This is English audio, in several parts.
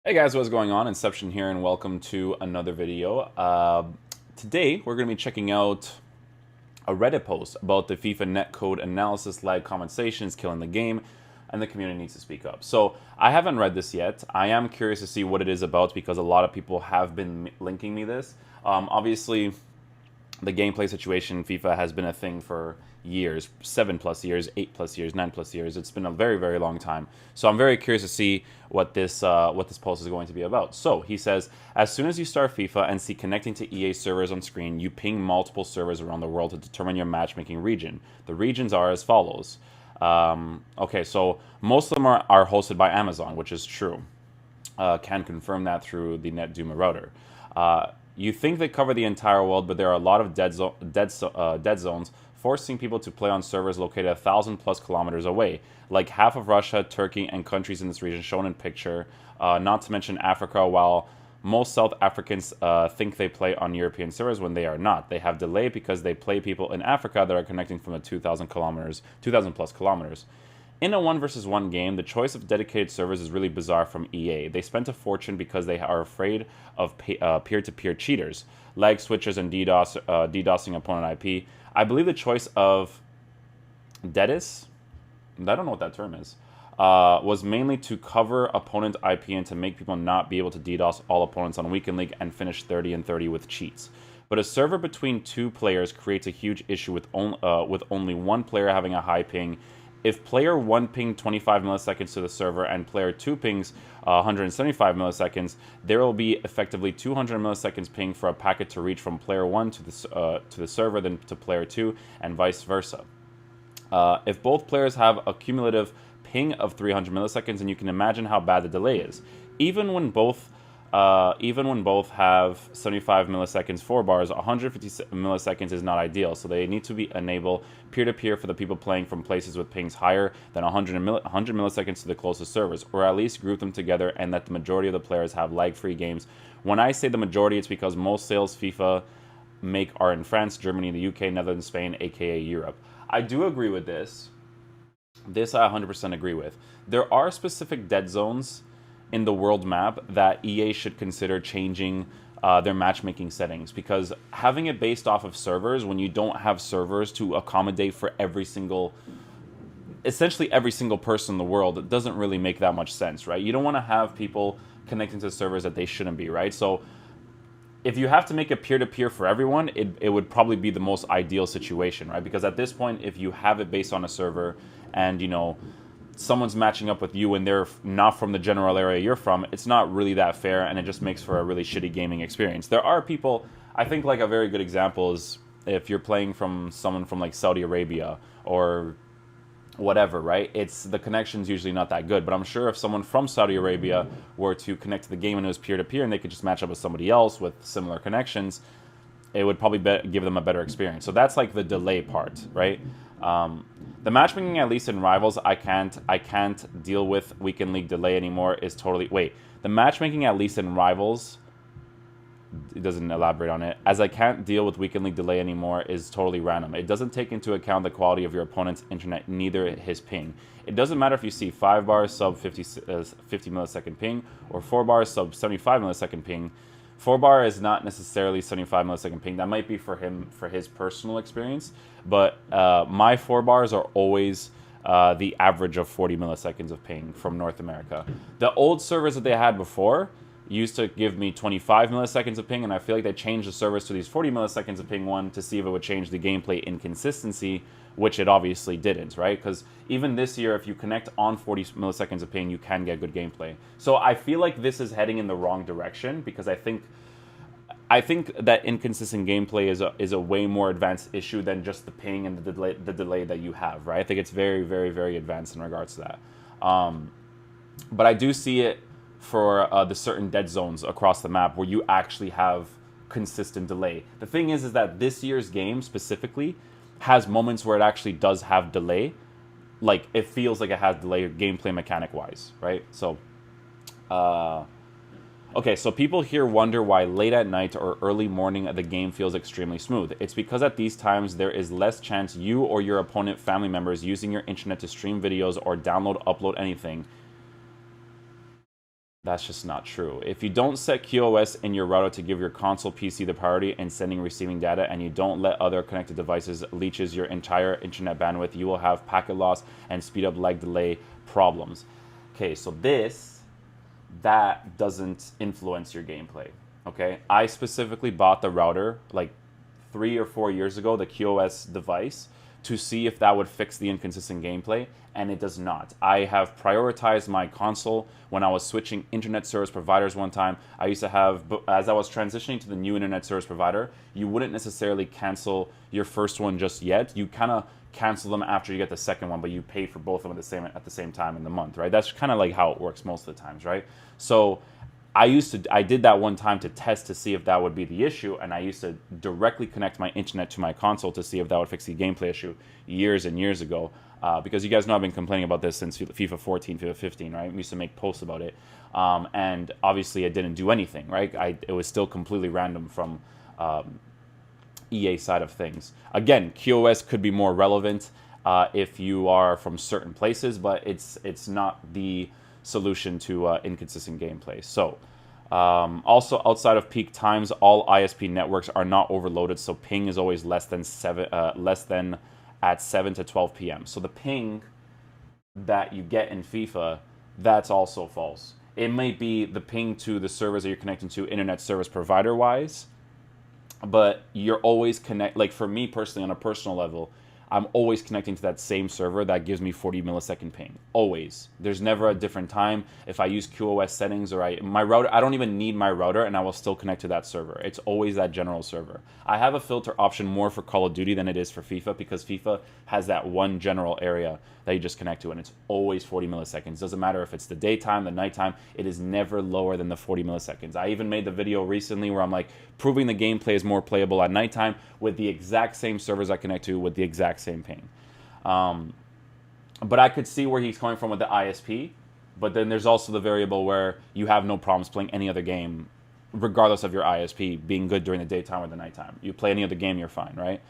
Hey guys, what's going on? Inception here, and welcome to another video. Today, we're going to be checking out a Reddit post about the FIFA netcode analysis lag conversations killing the game, and the community needs to speak up. So, I haven't read this yet. I am curious to see what it is about because a lot of people have been linking me this. Obviously, the gameplay situation, FIFA has been a thing for years, 7+ years, 8+years, 9+years. It's been a very, very long time. So I'm very curious to see what this post is going to be about. So he says, as soon as you start FIFA and see connecting to EA servers on screen, you ping multiple servers around the world to determine your matchmaking region. The regions are as follows. Okay, so most of them are hosted by Amazon, which is true. Can confirm that through the NetDuma router. You think they cover the entire world, but there are a lot of dead zones, forcing people to play on servers located 1,000+ kilometers away, like half of Russia, Turkey, and countries in this region shown in picture. Not to mention Africa, while most South Africans think they play on European servers when they are not. They have delay because they play people in Africa that are connecting from the 2,000+ kilometers. In a 1 versus 1 game, the choice of dedicated servers is really bizarre from EA. They spent a fortune because they are afraid of peer-to-peer cheaters, lag switchers, and DDoSing opponent IP. I believe the choice of Dedis, I don't know what that term is, was mainly to cover opponent IP and to make people not be able to DDoS all opponents on Weekend League and finish 30-30 with cheats. But a server between two players creates a huge issue with only one player having a high ping. If player 1 pinged 25 milliseconds to the server and player 2 pings 175 milliseconds, there will be effectively 200 milliseconds ping for a packet to reach from player 1 to the server, then to player 2, and vice versa. If both players have a cumulative ping of 300 milliseconds, then you can imagine how bad the delay is. Even when both have 75 milliseconds 4 bars, 150 milliseconds is not ideal, so they need to enable peer-to-peer for the people playing from places with pings higher than 100 milliseconds to the closest servers, or at least group them together and let the majority of the players have lag-free games. When I say the majority, it's because most sales FIFA make are in France, Germany, the UK, Netherlands, Spain, aka Europe. I do agree with this. This I 100% agree with. There are specific dead zones in the world map that EA should consider changing their matchmaking settings, because having it based off of servers when you don't have servers to accommodate for essentially every single person in the world, it doesn't really make that much sense, right? You don't want to have people connecting to servers that they shouldn't be, right? So if you have to make it peer-to-peer for everyone, it would probably be the most ideal situation, right? Because at this point, if you have it based on a server and, someone's matching up with you and they're not from the general area you're from, it's not really that fair, and it just makes for a really shitty gaming experience. There are people, I think like a very good example is if you're playing from someone from like Saudi Arabia or whatever, right? It's the connection's usually not that good, but I'm sure if someone from Saudi Arabia were to connect to the game and it was peer-to-peer and they could just match up with somebody else with similar connections, it would probably give them a better experience. So that's like the delay part, right? The matchmaking, at least in Rivals, I can't deal with Weekend League delay anymore. Is totally the matchmaking, at least in Rivals, it doesn't elaborate on it. As I can't deal with Weekend League delay anymore is totally random. It doesn't take into account the quality of your opponent's internet, neither his ping. It doesn't matter if you see 5 bars sub 50 millisecond ping or 4 bars sub 75 millisecond ping. 4 bar is not necessarily 75 millisecond ping. That might be for him, for his personal experience. But my 4 bars are always the average of 40 milliseconds of ping from North America. The old servers that they had before used to give me 25 milliseconds of ping, and I feel like they changed the servers to these 40 milliseconds of ping one to see if it would change the gameplay inconsistency, which it obviously didn't, right? Because even this year, if you connect on 40 milliseconds of ping, you can get good gameplay. So I feel like this is heading in the wrong direction, because I think that inconsistent gameplay is a way more advanced issue than just the ping and the delay that you have, right? I think it's very, very, very advanced in regards to that. But I do see it for the certain dead zones across the map where you actually have consistent delay. The thing is that this year's game specifically has moments where it actually does have delay. Like, it feels like it has delay gameplay mechanic-wise, right? So, okay, so people here wonder why late at night or early morning the game feels extremely smooth. It's because at these times there is less chance you or your opponent family members using your internet to stream videos or download, upload anything That's just not true. If you don't set QoS in your router to give your console PC the priority in sending and receiving data, and you don't let other connected devices leeches your entire internet bandwidth, you will have packet loss and speed up lag delay problems. Okay, so that doesn't influence your gameplay. Okay, I specifically bought the router like 3 or 4 years ago, the QoS device, to see if that would fix the inconsistent gameplay, and it does not. I have prioritized my console when I was switching internet service providers one time. I used to have, as I was transitioning to the new internet service provider, you wouldn't necessarily cancel your first one just yet. You kind of cancel them after you get the second one, but you pay for both of them at the same time in the month, right? That's kind of like how it works most of the times, right? So I did that one time to test to see if that would be the issue, and I used to directly connect my internet to my console to see if that would fix the gameplay issue years and years ago. Because you guys know I've been complaining about this since FIFA 14, FIFA 15, right? We used to make posts about it, and obviously it didn't do anything, right? It was still completely random from EA side of things. Again, QoS could be more relevant if you are from certain places, but it's not the solution to inconsistent gameplay. So also outside of peak times, all ISP networks are not overloaded, so ping is always less than at 7 to 12 p.m. So the ping that you get in FIFA, that's also false. It might be the ping to the servers that you're connecting to internet service provider wise, but you're always like for me personally, on a personal level, I'm always connecting to that same server that gives me 40 millisecond ping. Always. There's never a different time. If I use QoS settings or my router, I don't even need my router and I will still connect to that server. It's always that general server. I have a filter option more for Call of Duty than it is for FIFA, because FIFA has that one general area that you just connect to, and it's always 40 milliseconds. Doesn't matter if it's the daytime, the nighttime, it is never lower than the 40 milliseconds. I even made the video recently where I'm like proving the gameplay is more playable at nighttime with the exact same servers I connect to with the exact same ping. But I could see where he's coming from with the ISP, but then there's also the variable where you have no problems playing any other game regardless of your ISP being good during the daytime or the nighttime. You play any other game, you're fine, right?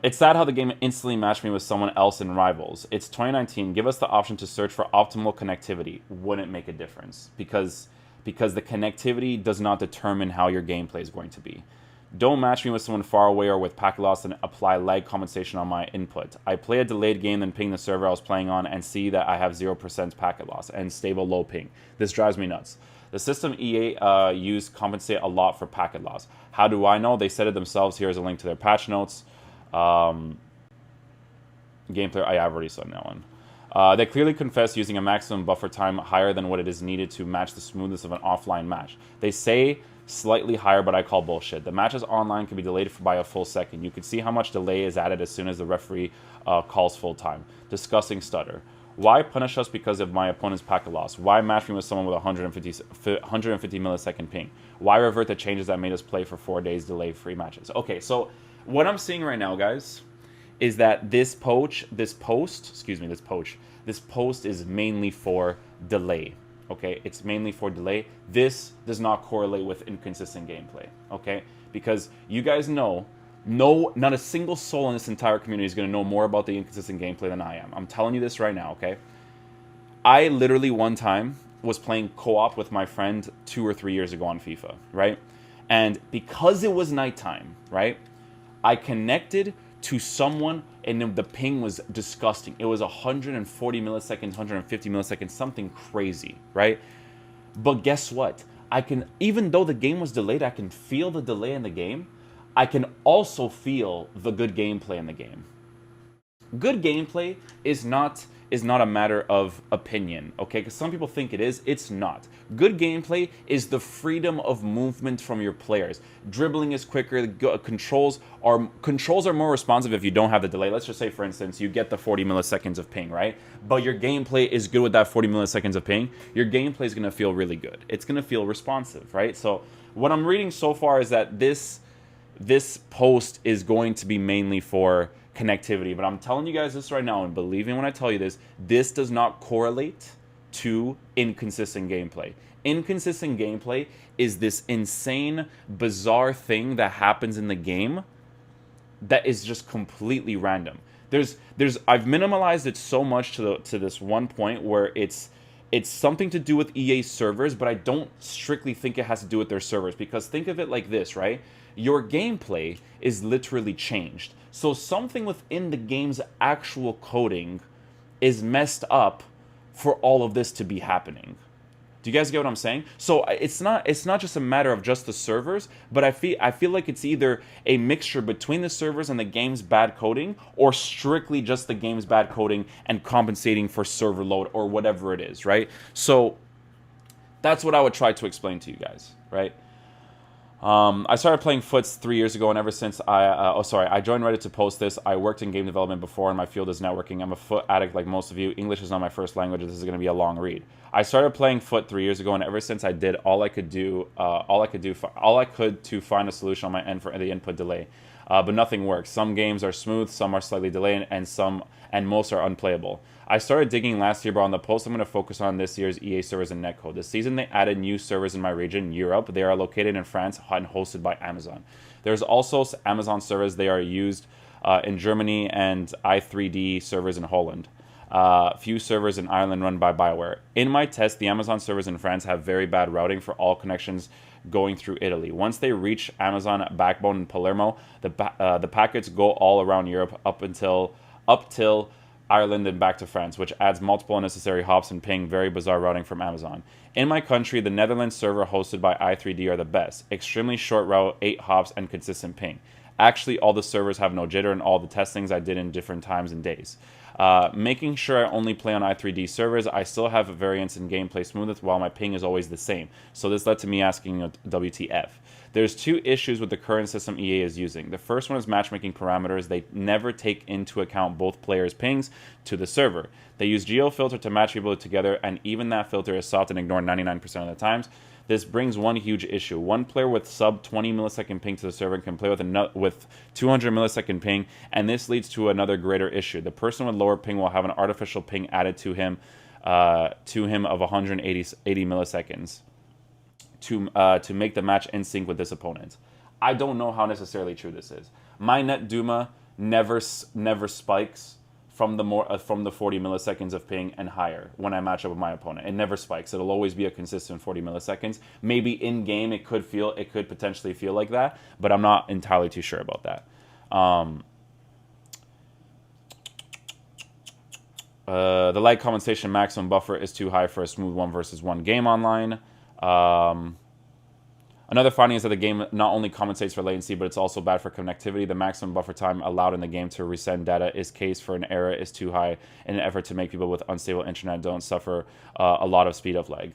It's sad how the game instantly matched me with someone else in Rivals. It's 2019. Give us the option to search for optimal connectivity. Wouldn't make a difference because the connectivity does not determine how your gameplay is going to be. Don't match me with someone far away or with packet loss and apply lag compensation on my input. I play a delayed game, then ping the server I was playing on and see that I have 0% packet loss and stable low ping. This drives me nuts. The system EA used compensate a lot for packet loss. How do I know? They said it themselves. Here's a link to their patch notes. Gameplay, I've already said that one. They clearly confess using a maximum buffer time higher than what it is needed to match the smoothness of an offline match. They say slightly higher, but I call bullshit. The matches online can be delayed by a full second. You can see how much delay is added as soon as the referee calls full time. Disgusting stutter. Why punish us because of my opponent's packet loss? Why match me with someone with 150 millisecond ping? Why revert the changes that made us play for 4 days delay-free matches? Okay, so what I'm seeing right now, guys, is that this post is mainly for delay. Okay, it's mainly for delay. This does not correlate with inconsistent gameplay. Okay, because you guys know, not a single soul in this entire community is going to know more about the inconsistent gameplay than I am. I'm telling you this right now. Okay, I literally one time was playing co-op with my friend 2 or 3 years ago on FIFA, right? And because it was nighttime, right, I connected to someone and the ping was disgusting. It was 140 milliseconds, 150 milliseconds, something crazy, right? But guess what? Even though the game was delayed, I can feel the delay in the game. I can also feel the good gameplay in the game. Good gameplay is not a matter of opinion, okay? Because some people think it is. It's not. Good gameplay is the freedom of movement from your players. Dribbling is quicker. Controls are more responsive if you don't have the delay. Let's just say, for instance, you get the 40 milliseconds of ping, right? But your gameplay is good with that 40 milliseconds of ping. Your gameplay is going to feel really good. It's going to feel responsive, right? So what I'm reading so far is that this post is going to be mainly for connectivity, but I'm telling you guys this right now, and believe me when I tell you this does not correlate to inconsistent gameplay. Inconsistent gameplay is this insane, bizarre thing that happens in the game that is just completely random. I've minimalized it so much to this one point where it's It's something to do with EA servers, but I don't strictly think it has to do with their servers, because think of it like this, right? Your gameplay is literally changed. So something within the game's actual coding is messed up for all of this to be happening. Do you guys get what I'm saying? So it's not just a matter of just the servers, but I feel like it's either a mixture between the servers and the game's bad coding, or strictly just the game's bad coding and compensating for server load or whatever it is, right? So that's what I would try to explain to you guys, right? I started playing Foots 3 years ago, and ever since I joined Reddit to post this. I worked in game development before, and my field is networking. I'm a Foot addict like most of you. English is not my first language. This is going to be a long read. I started playing Foot 3 years ago, and ever since I did all I could to find a solution on my end for the input delay, but nothing works. Some games are smooth, some are slightly delayed, and most are unplayable. I started digging last year, but on the post I'm going to focus on this year's EA servers and netcode. This season they added new servers in my region, Europe. They are located in France and hosted by Amazon. There's also Amazon servers. They are used in Germany, and i3D servers in Holland. Few servers in Ireland run by BioWare. In my test, the Amazon servers in France have very bad routing for all connections going through Italy. Once they reach Amazon backbone in Palermo, the packets go all around Europe up till Ireland and back to France, which adds multiple unnecessary hops and ping. Very bizarre routing from Amazon. In my country, the Netherlands server hosted by i3D are the best. Extremely short route, 8 hops, and consistent ping. Actually, all the servers have no jitter, and all the testings I did in different times and days. Making sure I only play on i3D servers, I still have variance in gameplay smoothness while my ping is always the same. So this led to me asking WTF. There's 2 issues with the current system EA is using. The first one is matchmaking parameters. They never take into account both players' pings to the server. They use GeoFilter to match people together, and even that filter is soft and ignored 99% of the times. This brings one huge issue. One player with sub 20 millisecond ping to the server can play with 200 millisecond ping, and this leads to another greater issue. The person with lower ping will have an artificial ping added to him of 180 milliseconds to make the match in sync with this opponent. I don't know how necessarily true this is. My net Duma never spikes from the 40 milliseconds of ping and higher when I match up with my opponent. It never spikes. It'll always be a consistent 40 milliseconds. Maybe in game it could potentially feel like that, but I'm not entirely too sure about that. The lag compensation maximum buffer is too high for a smooth 1v1 game online. Another finding is that the game not only compensates for latency, but it's also bad for connectivity. The maximum buffer time allowed in the game to resend data is case for an error is too high in an effort to make people with unstable internet don't suffer a lot of speed up lag.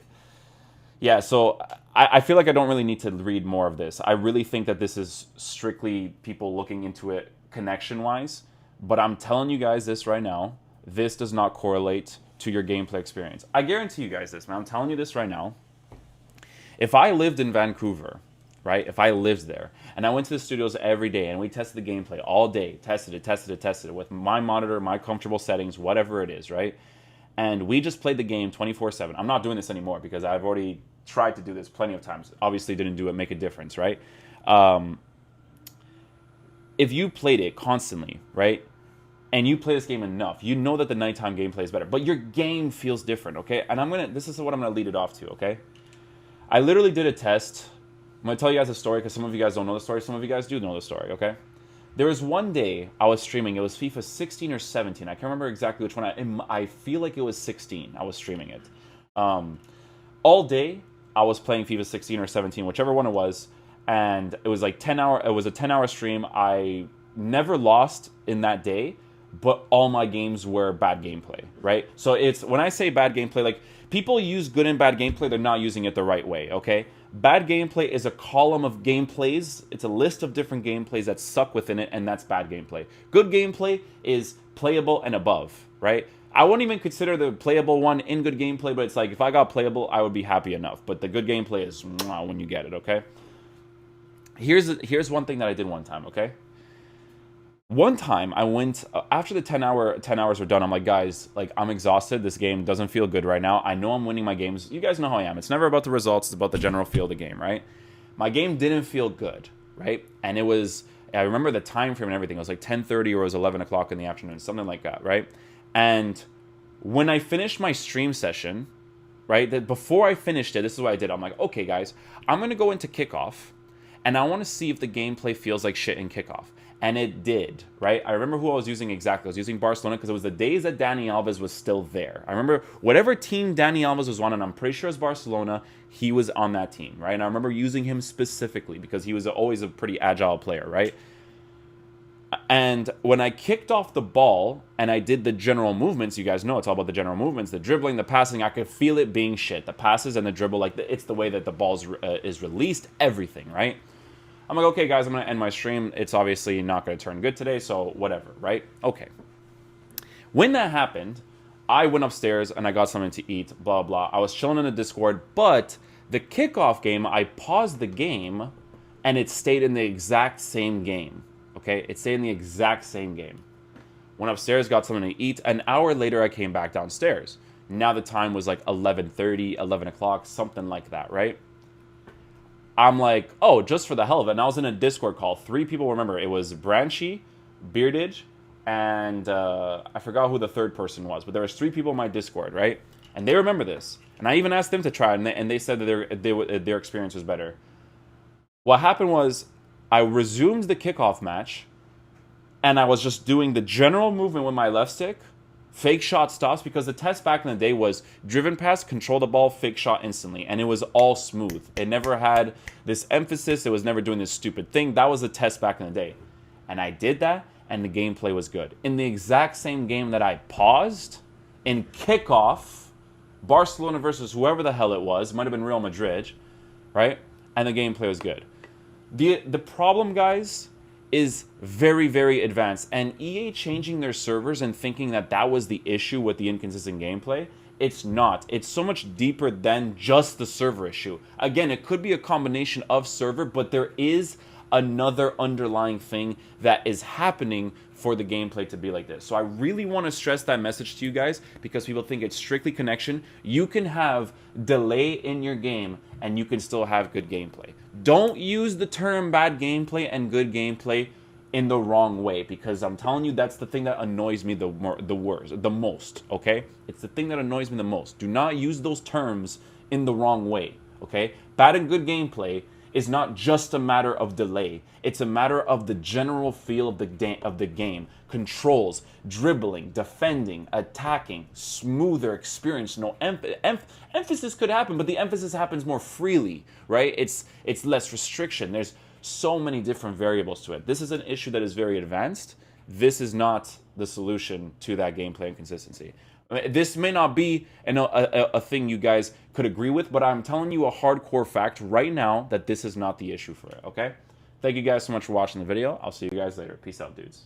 Yeah, so I feel like I don't really need to read more of this. I really think that this is strictly people looking into it connection-wise, but I'm telling you guys this right now, this does not correlate to your gameplay experience. I guarantee you guys this, man. I'm telling you this right now. If I lived in Vancouver, right? If I lived there, and I went to the studios every day, and we tested the gameplay all day, tested it with my monitor, my comfortable settings, whatever it is, right? And we just played the game 24/7. I'm not doing this anymore because I've already tried to do this plenty of times. Obviously didn't do it, make a difference, right? If you played it constantly, right? And you play this game enough, you know that the nighttime gameplay is better, but your game feels different, okay? And this is what I'm gonna lead it off to, okay? I literally did a test. I'm going to tell you guys a story because some of you guys don't know the story. Some of you guys do know the story, okay? There was one day I was streaming. It was FIFA 16 or 17. I can't remember exactly which one. I feel like it was 16. I was streaming it. All day I was playing FIFA 16 or 17, whichever one it was. And it was like 10 hour. It was a 10-hour stream. I never lost in that day, but all my games were bad gameplay, right? So it's when I say bad gameplay, like people use good and bad gameplay, they're not using it the right way, okay? Bad gameplay is a column of gameplays. It's a list of different gameplays that suck within it, and that's bad gameplay. Good gameplay is playable and above, right? I wouldn't even consider the playable one in good gameplay, but it's like if I got playable, I would be happy enough. But the good gameplay is when you get it, okay? Here's one thing that I did one time, okay? One time I went after the 10 hours were done. I'm like, guys, like I'm exhausted. This game doesn't feel good right now. I know I'm winning my games. You guys know how I am. It's never about the results. It's about the general feel of the game, right? My game didn't feel good, right? And it was, I remember the time frame and everything. It was like 10:30 or it was 11 o'clock in the afternoon, something like that, right? And when I finished my stream session, right? That before I finished it, this is what I did. I'm like, okay, guys, I'm going to go into kickoff, and I want to see if the gameplay feels like shit in kickoff. And it did, right? I remember who I was using exactly. I was using Barcelona because it was the days that Dani Alves was still there. I remember whatever team Dani Alves was on, and I'm pretty sure it's Barcelona, he was on that team, right? And I remember using him specifically because he was always a pretty agile player, right? And when I kicked off the ball and I did the general movements, you guys know it's all about the general movements, the dribbling, the passing, I could feel it being shit. The passes and the dribble, like it's the way that the ball is released, everything, right? I'm like, okay, guys, I'm going to end my stream. It's obviously not going to turn good today, so whatever, right? Okay. When that happened, I went upstairs and I got something to eat, blah, blah. I was chilling in the Discord, but the kickoff game, I paused the game and it stayed in the exact same game, okay? It stayed in the exact same game. Went upstairs, got something to eat. An hour later, I came back downstairs. Now the time was like 11:30, 11 o'clock, something like that, right? I'm like, oh, just for the hell of it. And I was in a Discord call. 3 people, remember, it was Branchy, Beardage, and I forgot who the third person was. But there was 3 people in my Discord, right? And they remember this. And I even asked them to try it, and they said that their experience was better. What happened was I resumed the kickoff match, and I was just doing the general movement with my left stick, fake shot stops, because the test back in the day was driven pass, control the ball, fake shot instantly. And it was all smooth. It never had this emphasis. It was never doing this stupid thing. That was the test back in the day. And I did that, and the gameplay was good. In the exact same game that I paused, in kickoff, Barcelona versus whoever the hell it was, might have been Real Madrid, right? And the gameplay was good. The problem, guys, is very, very advanced. And EA changing their servers and thinking that that was the issue with the inconsistent gameplay, it's not. It's so much deeper than just the server issue. Again, it could be a combination of server, but there is another underlying thing that is happening for the gameplay to be like this. So I really want to stress that message to you guys, because people think it's strictly connection. You can have delay in your game and you can still have good gameplay. Don't use the term bad gameplay and good gameplay in the wrong way, because I'm telling you, that's the thing that annoys me the most, okay? It's the thing that annoys me the most. Do not use those terms in the wrong way, okay? Bad and good gameplay is not just a matter of delay. It's a matter of the general feel of the game. Controls, dribbling, defending, attacking, smoother experience. No emphasis could happen, but the emphasis happens more freely, right? It's less restriction. There's so many different variables to it. This is an issue that is very advanced. This is not the solution to that gameplay inconsistency. I mean, this may not be a thing you guys could agree with, but I'm telling you a hardcore fact right now that this is not the issue for it, okay? Thank you guys so much for watching the video. I'll see you guys later. Peace out, dudes.